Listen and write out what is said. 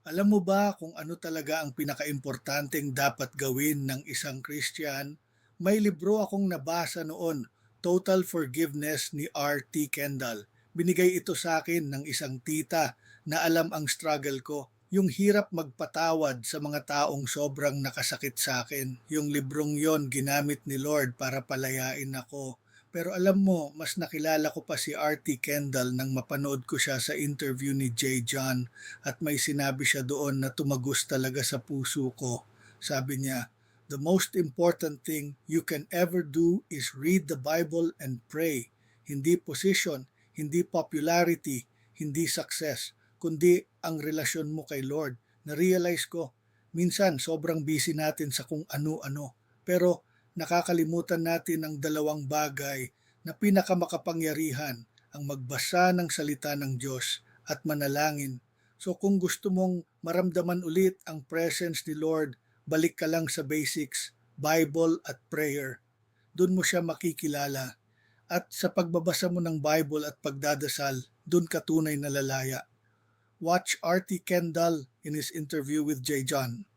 Alam mo ba kung ano talaga ang pinakaimportanteng dapat gawin ng isang Christian? May libro akong nabasa noon, Total Forgiveness ni R.T. Kendall. Binigay ito sa akin ng isang tita na alam ang struggle ko. Yung hirap magpatawad sa mga taong sobrang nakasakit sa akin. Yung librong yon ginamit ni Lord para palayain ako. Pero alam mo, mas nakilala ko pa si R.T. Kendall nang mapanood ko siya sa interview ni J. John at may sinabi siya doon na tumagos talaga sa puso ko. Sabi niya, "The most important thing you can ever do is read the Bible and pray. Hindi position, hindi popularity, hindi success, kundi ang relasyon mo kay Lord." Na-realize ko, minsan sobrang busy natin sa kung ano-ano. Pero nakakalimutan natin ang dalawang bagay na pinakamakapangyarihan, ang magbasa ng salita ng Diyos at manalangin. So kung gusto mong maramdaman ulit ang presence ni Lord, balik ka lang sa basics, Bible at prayer. Doon mo siya makikilala. At sa pagbabasa mo ng Bible at pagdadasal, doon ka tunay na lalaya. Watch R.T. Kendall in his interview with J. John.